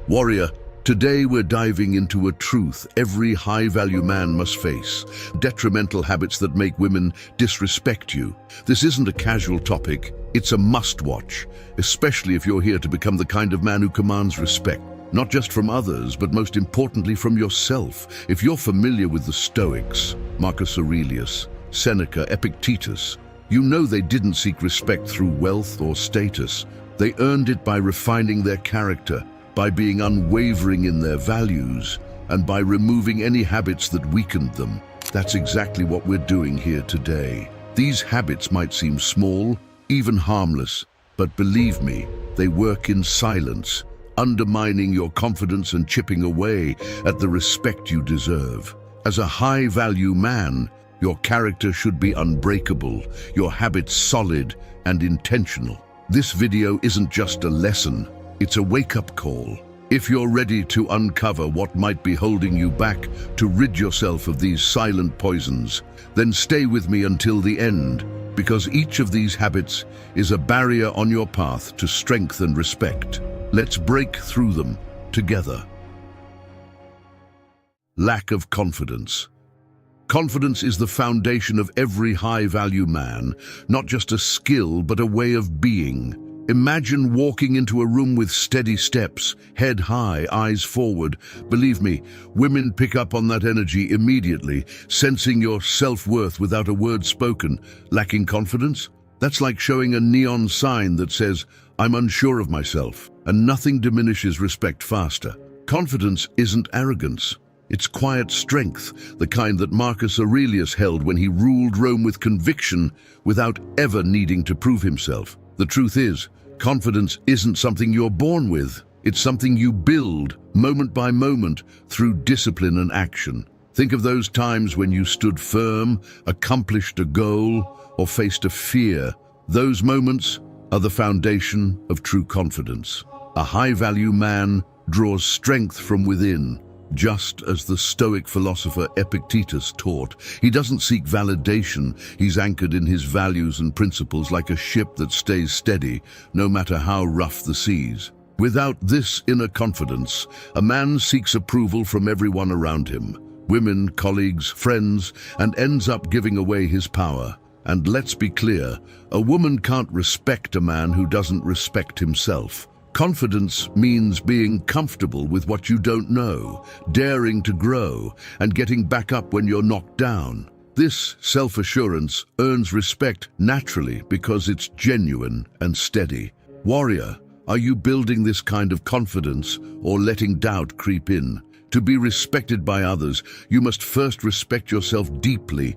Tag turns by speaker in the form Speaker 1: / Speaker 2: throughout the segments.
Speaker 1: Warrior, today we're diving into a truth every high-value man must face: detrimental habits that make women disrespect you. This isn't a casual topic, it's a must-watch, especially if you're here to become the kind of man who commands respect, not just from others, but most importantly from yourself. If you're familiar with the Stoics, Marcus Aurelius, Seneca, Epictetus, you know they didn't seek respect through wealth or status. They earned it by refining their character, by being unwavering in their values, and by removing any habits that weakened them. That's exactly what we're doing here today. These habits might seem small, even harmless, but believe me, they work in silence, undermining your confidence and chipping away at the respect you deserve. As a high-value man, your character should be unbreakable, your habits solid and intentional. This video isn't just a lesson, it's a wake-up call. If you're ready to uncover what might be holding you back, to rid yourself of these silent poisons, then stay with me until the end, because each of these habits is a barrier on your path to strength and respect. Let's break through them together. Lack of confidence. Confidence is the foundation of every high-value man, not just a skill, but a way of being. Imagine walking into a room with steady steps, head high, eyes forward. Believe me, women pick up on that energy immediately, sensing your self-worth without a word spoken. Lacking confidence? That's like showing a neon sign that says, "I'm unsure of myself," and nothing diminishes respect faster. Confidence isn't arrogance. It's quiet strength, the kind that Marcus Aurelius held when he ruled Rome with conviction without ever needing to prove himself. The truth is, confidence isn't something you're born with. It's something you build, moment by moment, through discipline and action. Think of those times when you stood firm, accomplished a goal, or faced a fear. Those moments are the foundation of true confidence. A high-value man draws strength from within, just as the Stoic philosopher Epictetus taught. He doesn't seek validation, he's anchored in his values and principles like a ship that stays steady, no matter how rough the seas. Without this inner confidence, a man seeks approval from everyone around him, women, colleagues, friends, and ends up giving away his power. And let's be clear, a woman can't respect a man who doesn't respect himself. Confidence means being comfortable with what you don't know, daring to grow, and getting back up when you're knocked down. This self-assurance earns respect naturally because it's genuine and steady. Warrior, are you building this kind of confidence or letting doubt creep in? To be respected by others, you must first respect yourself deeply.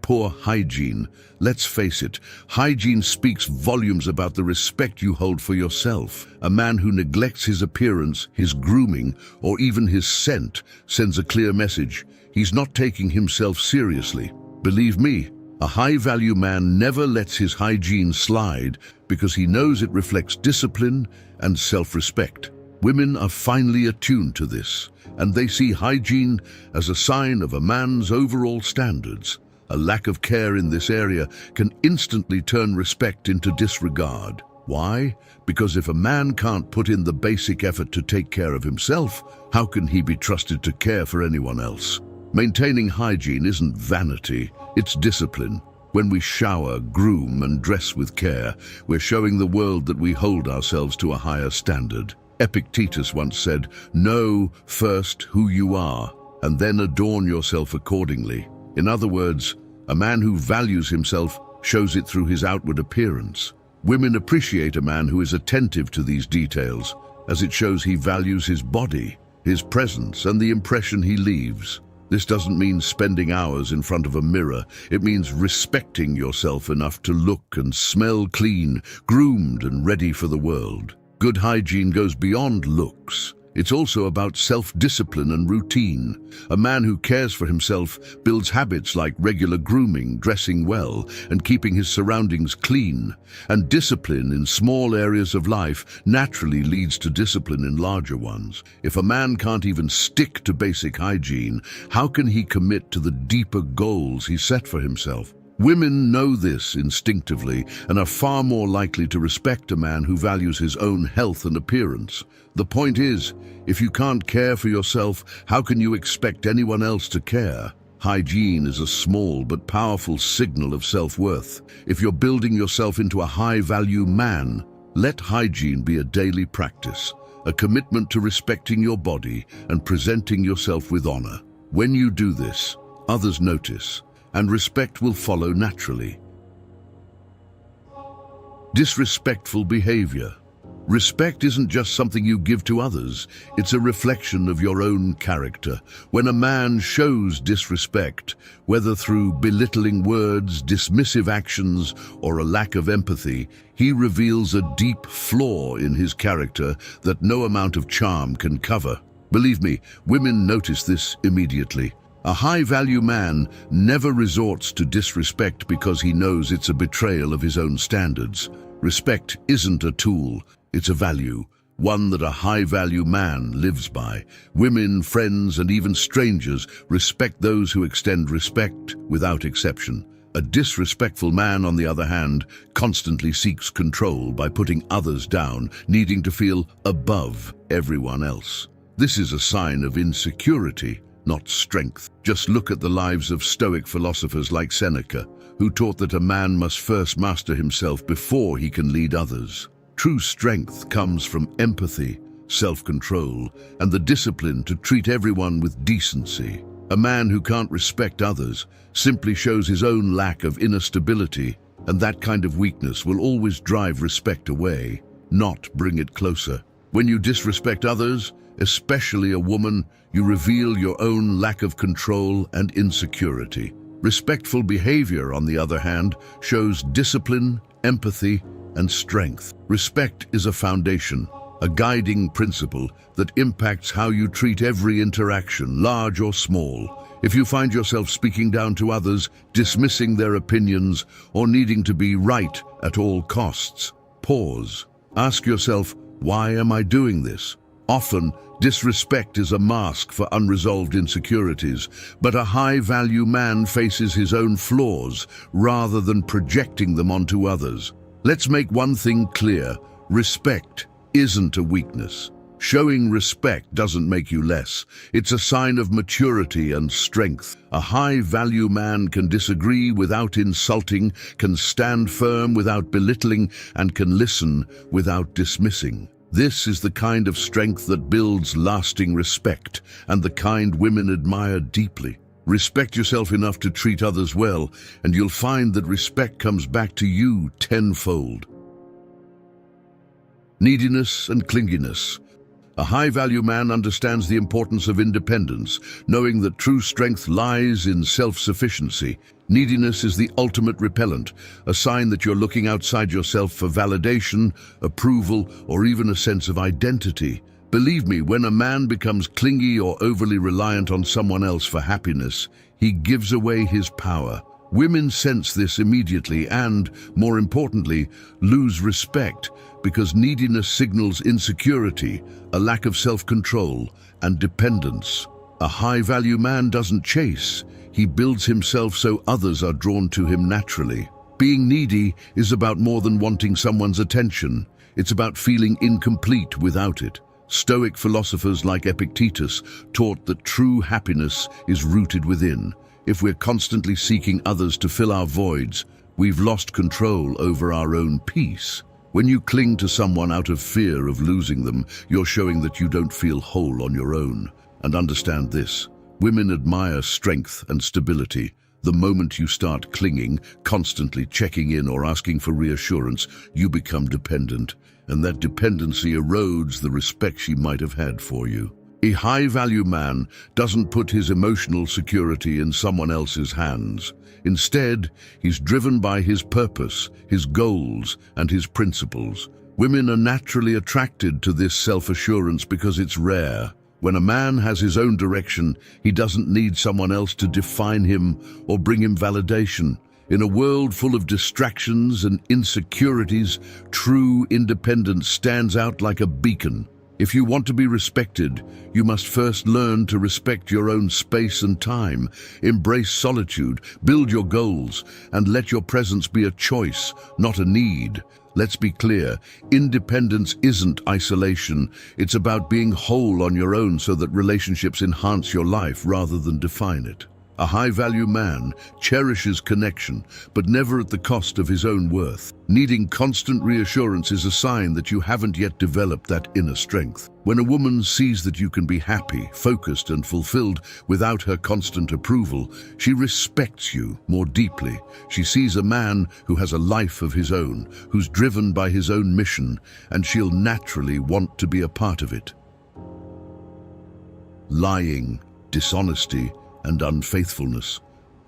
Speaker 1: Poor hygiene. Let's face it, hygiene speaks volumes about the respect you hold for yourself. A man who neglects his appearance, his grooming, or even his scent sends a clear message. He's not taking himself seriously. Believe me, a high-value man never lets his hygiene slide because he knows it reflects discipline and self-respect. Women are finely attuned to this, and they see hygiene as a sign of a man's overall standards. A lack of care in this area can instantly turn respect into disregard. Why? Because if a man can't put in the basic effort to take care of himself, how can he be trusted to care for anyone else? Maintaining hygiene isn't vanity, it's discipline. When we shower, groom, and dress with care, we're showing the world that we hold ourselves to a higher standard. Epictetus once said, "Know first who you are, and then adorn yourself accordingly." In other words, a man who values himself shows it through his outward appearance. Women appreciate a man who is attentive to these details, as it shows he values his body, his presence, and the impression he leaves. This doesn't mean spending hours in front of a mirror. It means respecting yourself enough to look and smell clean, groomed and ready for the world. Good hygiene goes beyond looks. It's also about self-discipline and routine. A man who cares for himself builds habits like regular grooming, dressing well, and keeping his surroundings clean. And discipline in small areas of life naturally leads to discipline in larger ones. If a man can't even stick to basic hygiene, how can he commit to the deeper goals he set for himself? Women know this instinctively and are far more likely to respect a man who values his own health and appearance. The point is, if you can't care for yourself, how can you expect anyone else to care? Hygiene is a small but powerful signal of self-worth. If you're building yourself into a high-value man, let hygiene be a daily practice, a commitment to respecting your body and presenting yourself with honor. When you do this, others notice, and respect will follow naturally. Disrespectful behavior. Respect isn't just something you give to others, it's a reflection of your own character. When a man shows disrespect, whether through belittling words, dismissive actions, or a lack of empathy, he reveals a deep flaw in his character that no amount of charm can cover. Believe me, women notice this immediately. A high-value man never resorts to disrespect because he knows it's a betrayal of his own standards. Respect isn't a tool, it's a value, one that a high-value man lives by. Women, friends, and even strangers respect those who extend respect without exception. A disrespectful man, on the other hand, constantly seeks control by putting others down, needing to feel above everyone else. This is a sign of insecurity, not strength. Just look at the lives of Stoic philosophers like Seneca, who taught that a man must first master himself before he can lead others. True strength comes from empathy, self-control, and the discipline to treat everyone with decency. A man who can't respect others simply shows his own lack of inner stability, and that kind of weakness will always drive respect away, not bring it closer. When you disrespect others, especially a woman, you reveal your own lack of control and insecurity. Respectful behavior, on the other hand, shows discipline, empathy, and strength. Respect is a foundation, a guiding principle that impacts how you treat every interaction, large or small. If you find yourself speaking down to others, dismissing their opinions, or needing to be right at all costs, pause. Ask yourself, why am I doing this? Often, disrespect is a mask for unresolved insecurities, but a high-value man faces his own flaws rather than projecting them onto others. Let's make one thing clear: respect isn't a weakness. Showing respect doesn't make you less. It's a sign of maturity and strength. A high-value man can disagree without insulting, can stand firm without belittling, and can listen without dismissing. This is the kind of strength that builds lasting respect, and the kind women admire deeply. Respect yourself enough to treat others well, and you'll find that respect comes back to you tenfold. Neediness and clinginess. A high-value man understands the importance of independence, knowing that true strength lies in self-sufficiency. Neediness is the ultimate repellent, a sign that you're looking outside yourself for validation, approval, or even a sense of identity. Believe me, when a man becomes clingy or overly reliant on someone else for happiness, he gives away his power. Women sense this immediately and, more importantly, lose respect because neediness signals insecurity, a lack of self-control, and dependence. A high-value man doesn't chase. He builds himself so others are drawn to him naturally. Being needy is about more than wanting someone's attention. It's about feeling incomplete without it. Stoic philosophers like Epictetus taught that true happiness is rooted within. If we're constantly seeking others to fill our voids, we've lost control over our own peace. When you cling to someone out of fear of losing them, you're showing that you don't feel whole on your own. And understand this: women admire strength and stability. The moment you start clinging, constantly checking in or asking for reassurance, you become dependent, and that dependency erodes the respect she might have had for you. A high-value man doesn't put his emotional security in someone else's hands. Instead, he's driven by his purpose, his goals, and his principles. Women are naturally attracted to this self-assurance because it's rare. When a man has his own direction, he doesn't need someone else to define him or bring him validation. In a world full of distractions and insecurities, true independence stands out like a beacon. If you want to be respected, you must first learn to respect your own space and time, embrace solitude, build your goals, and let your presence be a choice, not a need. Let's be clear, independence isn't isolation. It's about being whole on your own so that relationships enhance your life rather than define it. A high-value man cherishes connection, but never at the cost of his own worth. Needing constant reassurance is a sign that you haven't yet developed that inner strength. When a woman sees that you can be happy, focused, and fulfilled without her constant approval, she respects you more deeply. She sees a man who has a life of his own, who's driven by his own mission, and she'll naturally want to be a part of it. Lying, dishonesty, and unfaithfulness.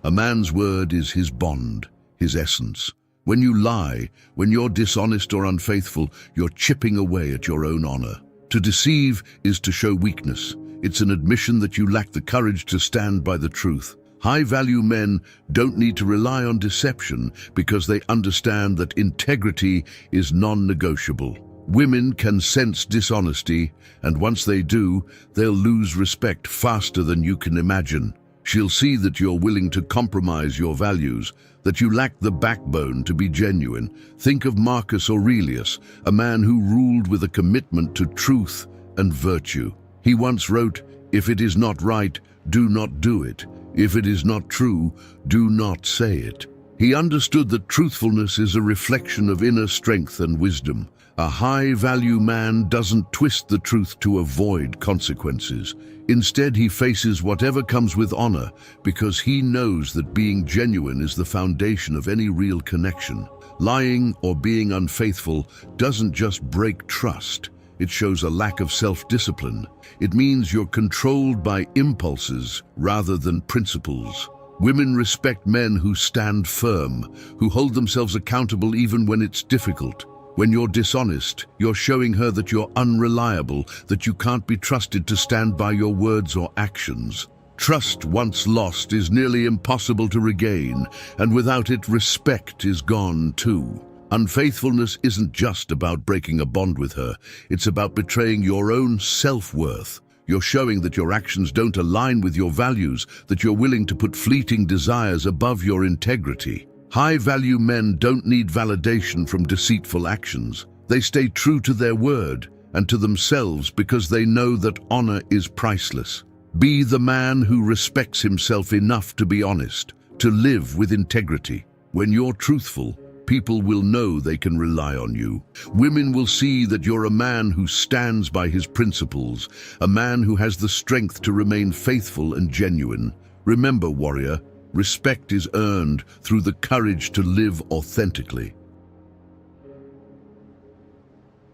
Speaker 1: A man's word is his bond, his essence. When you lie, when you're dishonest or unfaithful, you're chipping away at your own honor. To deceive is to show weakness. It's an admission that you lack the courage to stand by the truth. High-value men don't need to rely on deception because they understand that integrity is non-negotiable. Women can sense dishonesty, and once they do, they'll lose respect faster than you can imagine. She'll see that you're willing to compromise your values, that you lack the backbone to be genuine. Think of Marcus Aurelius, a man who ruled with a commitment to truth and virtue. He once wrote, "If it is not right, do not do it. If it is not true, do not say it." He understood that truthfulness is a reflection of inner strength and wisdom. A high-value man doesn't twist the truth to avoid consequences. Instead, he faces whatever comes with honor because he knows that being genuine is the foundation of any real connection. Lying or being unfaithful doesn't just break trust. It shows a lack of self-discipline. It means you're controlled by impulses rather than principles. Women respect men who stand firm, who hold themselves accountable even when it's difficult. When you're dishonest, you're showing her that you're unreliable, that you can't be trusted to stand by your words or actions. Trust once lost is nearly impossible to regain, and without it, respect is gone too. Unfaithfulness isn't just about breaking a bond with her, it's about betraying your own self-worth. You're showing that your actions don't align with your values, that you're willing to put fleeting desires above your integrity. High-value men don't need validation from deceitful actions. They stay true to their word and to themselves because they know that honor is priceless. Be the man who respects himself enough to be honest, to live with integrity. When you're truthful, people will know they can rely on you. Women will see that you're a man who stands by his principles, a man who has the strength to remain faithful and genuine. Remember, warrior, respect is earned through the courage to live authentically.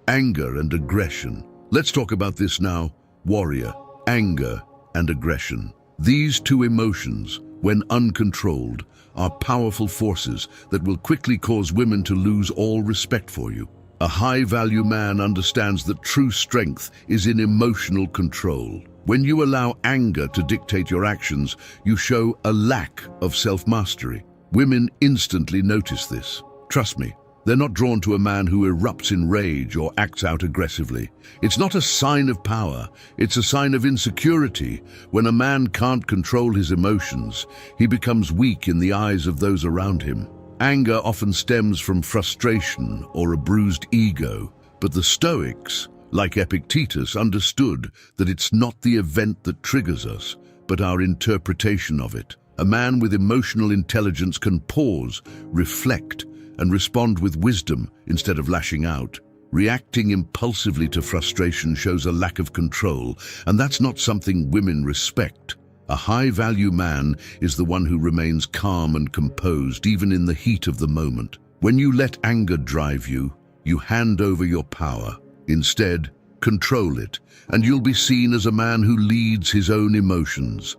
Speaker 1: Anger and aggression. Let's talk about this now. Warrior, anger and aggression. These two emotions, when uncontrolled, are powerful forces that will quickly cause women to lose all respect for you. A high-value man understands that true strength is in emotional control. When you allow anger to dictate your actions, you show a lack of self-mastery. Women instantly notice this. Trust me, they're not drawn to a man who erupts in rage or acts out aggressively. It's not a sign of power, it's a sign of insecurity. When a man can't control his emotions, he becomes weak in the eyes of those around him. Anger often stems from frustration or a bruised ego, but the Stoics, like Epictetus, understood that it's not the event that triggers us, but our interpretation of it. A man with emotional intelligence can pause, reflect, and respond with wisdom instead of lashing out. Reacting impulsively to frustration shows a lack of control, and that's not something women respect. A high-value man is the one who remains calm and composed even in the heat of the moment. When you let anger drive you, you hand over your power. Instead, control it, and you'll be seen as a man who leads his own emotions.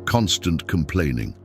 Speaker 1: Constant complaining.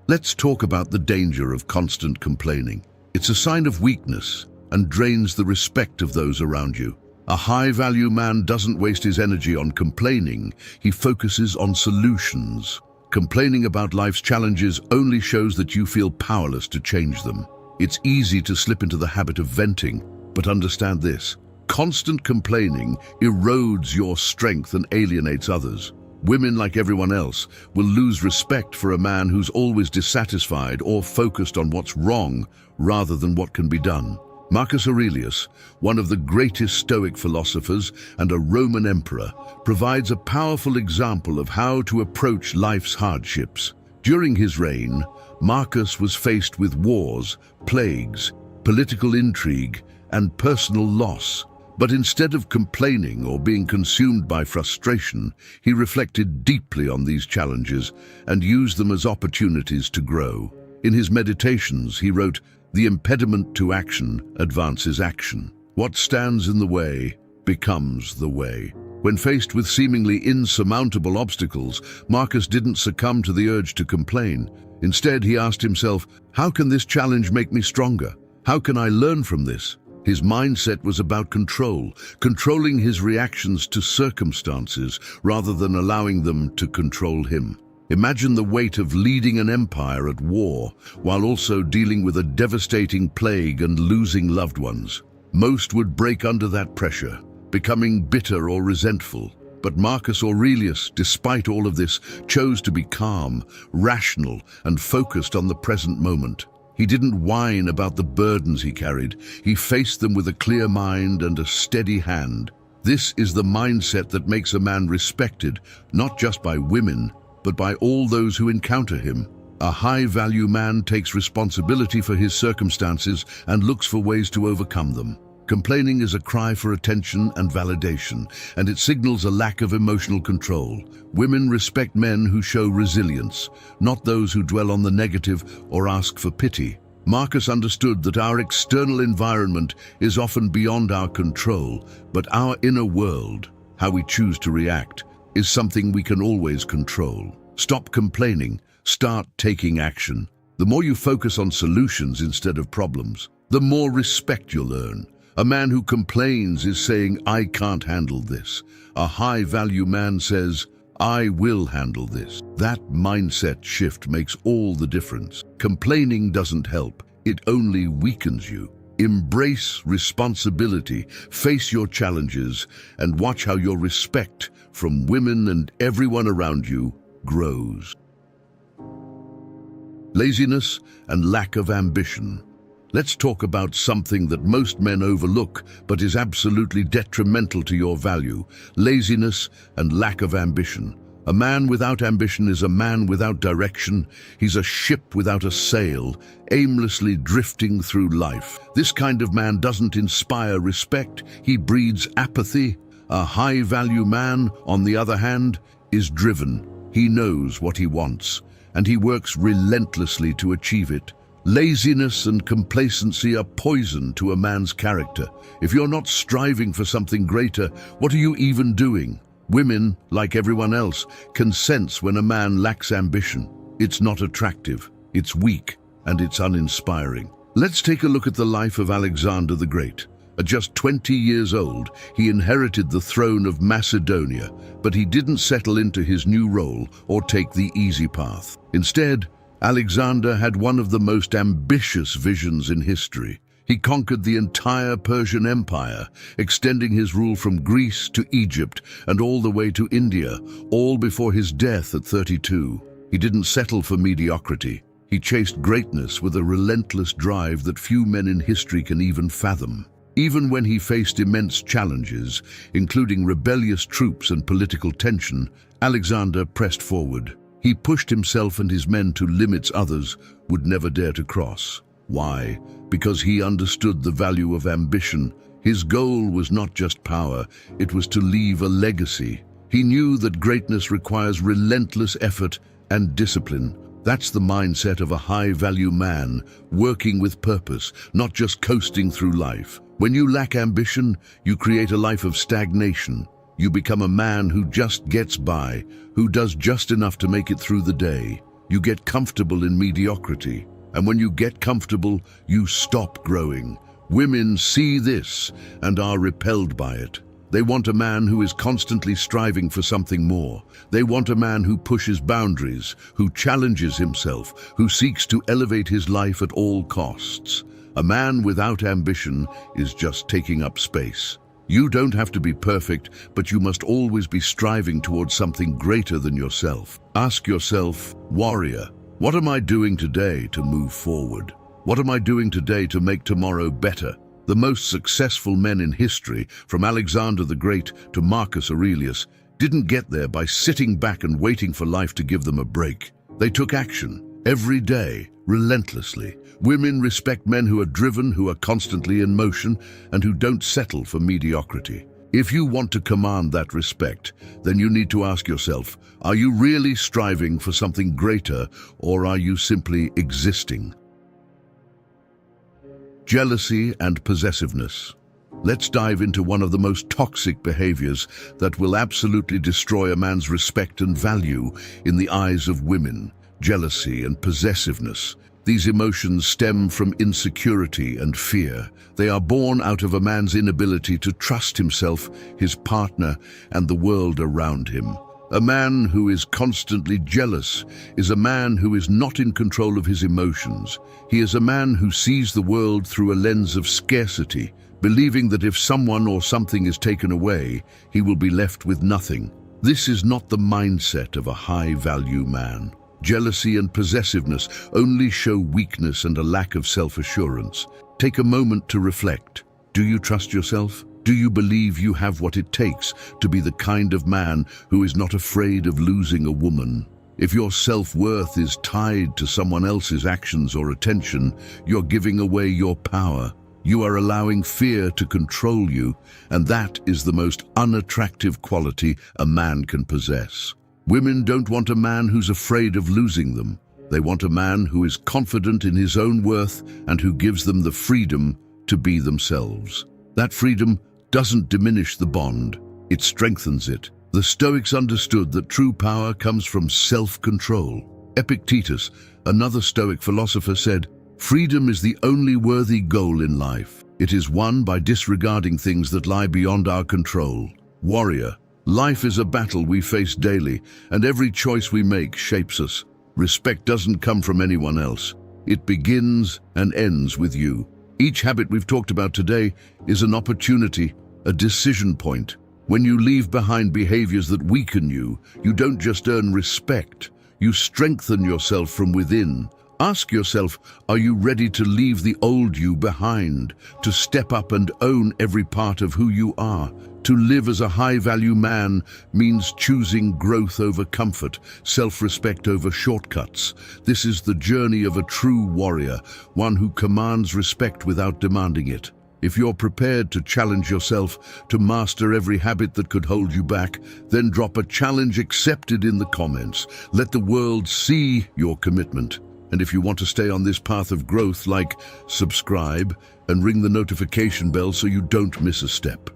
Speaker 1: Let's talk about the danger of constant complaining. It's a sign of weakness and drains the respect of those around you. A high-value man doesn't waste his energy on complaining, he focuses on solutions. Complaining about life's challenges only shows that you feel powerless to change them. It's easy to slip into the habit of venting, but understand this. Constant complaining erodes your strength and alienates others. Women, like everyone else, will lose respect for a man who's always dissatisfied or focused on what's wrong rather than what can be done. Marcus Aurelius, one of the greatest Stoic philosophers and a Roman emperor, provides a powerful example of how to approach life's hardships. During his reign, Marcus was faced with wars, plagues, political intrigue, and personal loss. But instead of complaining or being consumed by frustration, he reflected deeply on these challenges and used them as opportunities to grow. In his meditations, he wrote, "The impediment to action advances action. What stands in the way becomes the way." When faced with seemingly insurmountable obstacles, Marcus didn't succumb to the urge to complain. Instead, he asked himself, how can this challenge make me stronger? How can I learn from this? His mindset was about control, controlling his reactions to circumstances rather than allowing them to control him. Imagine the weight of leading an empire at war while also dealing with a devastating plague and losing loved ones. Most would break under that pressure, becoming bitter or resentful. But Marcus Aurelius, despite all of this, chose to be calm, rational, and focused on the present moment. He didn't whine about the burdens he carried. He faced them with a clear mind and a steady hand. This is the mindset that makes a man respected, not just by women, but by all those who encounter him. A high-value man takes responsibility for his circumstances and looks for ways to overcome them. Complaining is a cry for attention and validation, and it signals a lack of emotional control. Women respect men who show resilience, not those who dwell on the negative or ask for pity. Marcus understood that our external environment is often beyond our control, but our inner world, how we choose to react, is something we can always control. Stop complaining, start taking action. The more you focus on solutions instead of problems, the more respect you'll earn. A man who complains is saying, "I can't handle this." A high-value man says, "I will handle this." That mindset shift makes all the difference. Complaining doesn't help, it only weakens you. Embrace responsibility, face your challenges, and watch how your respect from women and everyone around you grows. Laziness and lack of ambition. Let's talk about something that most men overlook but is absolutely detrimental to your value: laziness and lack of ambition. A man without ambition is a man without direction. He's a ship without a sail, aimlessly drifting through life. This kind of man doesn't inspire respect, he breeds apathy. A high-value man, on the other hand, is driven. He knows what he wants, and he works relentlessly to achieve it. Laziness and complacency are poison to a man's character. If you're not striving for something greater, what are you even doing? Women, like everyone else, can sense when a man lacks ambition. It's not attractive, it's weak, and it's uninspiring. Let's take a look at the life of Alexander the Great. At just 20 years old, he inherited the throne of Macedonia, but he didn't settle into his new role or take the easy path. Instead, Alexander had one of the most ambitious visions in history. He conquered the entire Persian Empire, extending his rule from Greece to Egypt and all the way to India, all before his death at 32. He didn't settle for mediocrity. He chased greatness with a relentless drive that few men in history can even fathom. Even when he faced immense challenges, including rebellious troops and political tension, Alexander pressed forward. He pushed himself and his men to limits others would never dare to cross. Why? Because he understood the value of ambition. His goal was not just power, it was to leave a legacy. He knew that greatness requires relentless effort and discipline. That's the mindset of a high-value man, working with purpose, not just coasting through life. When you lack ambition, you create a life of stagnation. You become a man who just gets by, who does just enough to make it through the day. You get comfortable in mediocrity. And when you get comfortable, you stop growing. Women see this and are repelled by it. They want a man who is constantly striving for something more. They want a man who pushes boundaries, who challenges himself, who seeks to elevate his life at all costs. A man without ambition is just taking up space. You don't have to be perfect, but you must always be striving towards something greater than yourself. Ask yourself, warrior, what am I doing today to move forward? What am I doing today to make tomorrow better? The most successful men in history, from Alexander the Great to Marcus Aurelius, didn't get there by sitting back and waiting for life to give them a break. They took action, every day, relentlessly. Women respect men who are driven, who are constantly in motion, and who don't settle for mediocrity. If you want to command that respect, then you need to ask yourself, are you really striving for something greater, or are you simply existing? Jealousy and possessiveness. Let's dive into one of the most toxic behaviors that will absolutely destroy a man's respect and value in the eyes of women: jealousy and possessiveness. These emotions stem from insecurity and fear. They are born out of a man's inability to trust himself, his partner, and the world around him. A man who is constantly jealous is a man who is not in control of his emotions. He is a man who sees the world through a lens of scarcity, believing that if someone or something is taken away, he will be left with nothing. This is not the mindset of a high-value man. Jealousy and possessiveness only show weakness and a lack of self-assurance. Take a moment to reflect. Do you trust yourself? Do you believe you have what it takes to be the kind of man who is not afraid of losing a woman? If your self-worth is tied to someone else's actions or attention, you're giving away your power. You are allowing fear to control you, and that is the most unattractive quality a man can possess. Women don't want a man who's afraid of losing them. They want a man who is confident in his own worth and who gives them the freedom to be themselves. That freedom doesn't diminish the bond, it strengthens it. The Stoics understood that true power comes from self-control. Epictetus, another Stoic philosopher, said, "Freedom is the only worthy goal in life. It is won by disregarding things that lie beyond our control." Warrior, life is a battle we face daily, and every choice we make shapes us. Respect doesn't come from anyone else. It begins and ends with you. Each habit we've talked about today is an opportunity, a decision point. When you leave behind behaviors that weaken you, you don't just earn respect, you strengthen yourself from within. Ask yourself, are you ready to leave the old you behind, to step up and own every part of who you are? To live as a high-value man means choosing growth over comfort, self-respect over shortcuts. This is the journey of a true warrior, one who commands respect without demanding it. If you're prepared to challenge yourself, to master every habit that could hold you back, then drop a challenge accepted in the comments. Let the world see your commitment. And if you want to stay on this path of growth, like, subscribe, and ring the notification bell so you don't miss a step.